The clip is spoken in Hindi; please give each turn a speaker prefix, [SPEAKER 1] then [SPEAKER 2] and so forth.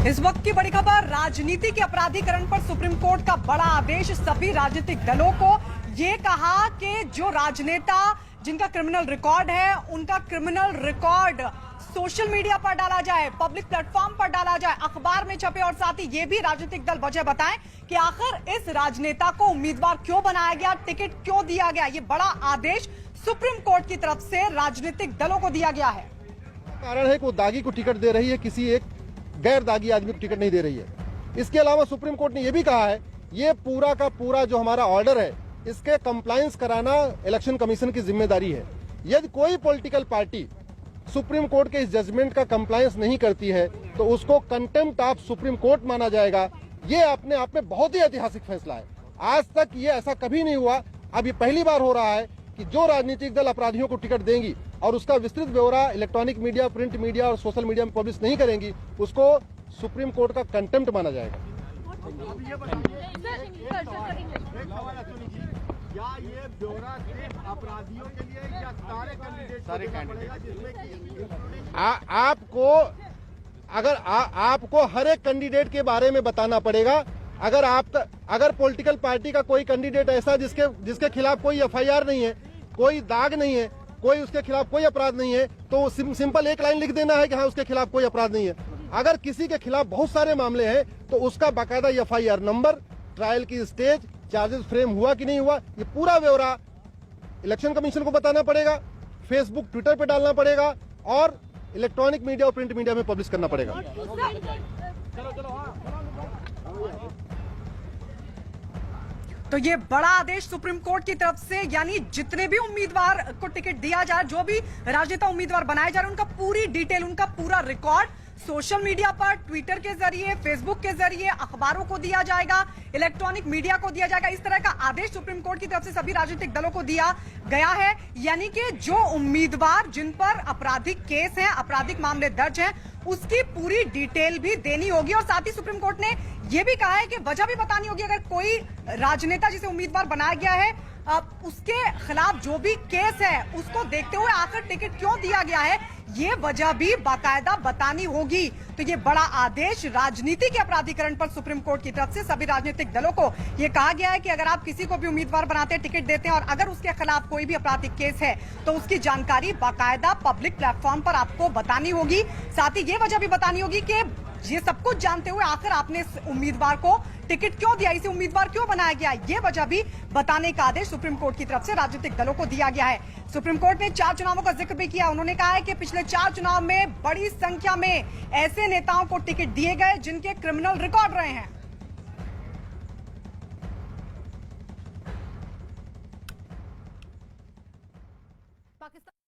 [SPEAKER 1] इस वक्त की बड़ी खबर, राजनीति के अपराधीकरण पर सुप्रीम कोर्ट का बड़ा आदेश। सभी राजनीतिक दलों को ये कहा कि जो राजनेता जिनका क्रिमिनल रिकॉर्ड है, उनका क्रिमिनल रिकॉर्ड सोशल मीडिया पर डाला जाए, पब्लिक प्लेटफॉर्म पर डाला जाए, अखबार में छपे, और साथ ही ये भी राजनीतिक दल वजह बताएं कि आखिर इस राजनेता को उम्मीदवार क्यों बनाया गया, टिकट क्यों दिया गया। ये बड़ा आदेश सुप्रीम कोर्ट की तरफ से राजनीतिक दलों को दिया गया है।
[SPEAKER 2] कारण है कि वो दागी को टिकट दे रही है, किसी एक गैर दागी आदमी को टिकट नहीं दे रही है। इसके अलावा सुप्रीम कोर्ट ने यह भी कहा है, ये पूरा का पूरा जो हमारा ऑर्डर है, इसके कंप्लायंस कराना इलेक्शन कमीशन की जिम्मेदारी है। यदि कोई पॉलिटिकल पार्टी सुप्रीम कोर्ट के इस जजमेंट का कंप्लायंस नहीं करती है तो उसको कंटेम्प्ट ऑफ सुप्रीम कोर्ट माना जाएगा। ये अपने आप में बहुत ही ऐतिहासिक फैसला है। आज तक ये ऐसा कभी नहीं हुआ। अब ये पहली बार हो रहा है कि जो राजनीतिक दल अपराधियों को टिकट देंगी और उसका विस्तृत ब्यौरा इलेक्ट्रॉनिक मीडिया, प्रिंट मीडिया और सोशल मीडिया में पब्लिश नहीं करेंगी, उसको सुप्रीम कोर्ट का कंटेम्प्ट माना जाएगा।
[SPEAKER 3] क्या ये ब्यौरा सिर्फ अपराधियों के लिए या सारे कैंडिडेट?
[SPEAKER 2] आपको आपको हर एक कैंडिडेट के बारे में बताना पड़ेगा। अगर पॉलिटिकल पार्टी का कोई कैंडिडेट ऐसा जिसके खिलाफ कोई एफआईआर नहीं है, कोई दाग नहीं है, कोई उसके खिलाफ कोई अपराध नहीं है, तो सिंपल एक लाइन लिख देना है कि हाँ उसके खिलाफ कोई अपराध नहीं है। अगर किसी के खिलाफ बहुत सारे मामले हैं तो उसका बाकायदा एफआईआर नंबर, ट्रायल की स्टेज, चार्जेस फ्रेम हुआ कि नहीं हुआ, ये पूरा ब्यौरा इलेक्शन कमीशन को बताना पड़ेगा, फेसबुक, ट्विटर पे डालना पड़ेगा और इलेक्ट्रॉनिक मीडिया और प्रिंट मीडिया में पब्लिश करना पड़ेगा।
[SPEAKER 1] तो ये बड़ा आदेश सुप्रीम कोर्ट की तरफ से, यानी जितने भी उम्मीदवार को टिकट दिया जाए, जो भी राजनेता उम्मीदवार बनाए जा रहे हैं, उनका पूरी डिटेल, उनका पूरा रिकॉर्ड सोशल मीडिया पर, ट्विटर के जरिए, फेसबुक के जरिए, अखबारों को दिया जाएगा, इलेक्ट्रॉनिक मीडिया को दिया जाएगा। इस तरह का आदेश सुप्रीम कोर्ट की तरफ से सभी राजनीतिक दलों को दिया गया है। यानी कि जो उम्मीदवार जिन पर आपराधिक केस हैं, आपराधिक मामले दर्ज हैं, उसकी पूरी डिटेल भी देनी होगी। और साथ ही सुप्रीम कोर्ट ने यह भी कहा है कि वजह भी बतानी होगी। अगर कोई राजनेता जिसे उम्मीदवार बनाया गया है, उसके खिलाफ जो भी केस है, उसको देखते हुए आखिर टिकट क्यों दिया गया है, ये वजह भी बाकायदा बतानी होगी। तो ये बड़ा आदेश राजनीति के अपराधीकरण पर सुप्रीम कोर्ट की तरफ से सभी राजनीतिक दलों को ये कहा गया है कि अगर आप किसी को भी उम्मीदवार बनाते हैं, टिकट देते हैं, और अगर उसके खिलाफ कोई भी आपराधिक केस है तो उसकी जानकारी बाकायदा पब्लिक प्लेटफॉर्म पर आपको बतानी होगी। साथ ही ये वजह भी बतानी होगी कि ये सब कुछ जानते हुए आखिर आपने इस उम्मीदवार को टिकट क्यों दिया, इसे उम्मीदवार क्यों बनाया गया, ये वजह भी बताने का आदेश सुप्रीम कोर्ट की तरफ से राजनीतिक दलों को दिया गया है। सुप्रीम कोर्ट ने 4 चुनावों का जिक्र भी किया। उन्होंने कहा है कि पिछले 4 चुनाव में बड़ी संख्या में ऐसे नेताओं को टिकट दिए गए जिनके क्रिमिनल रिकॉर्ड रहे हैं।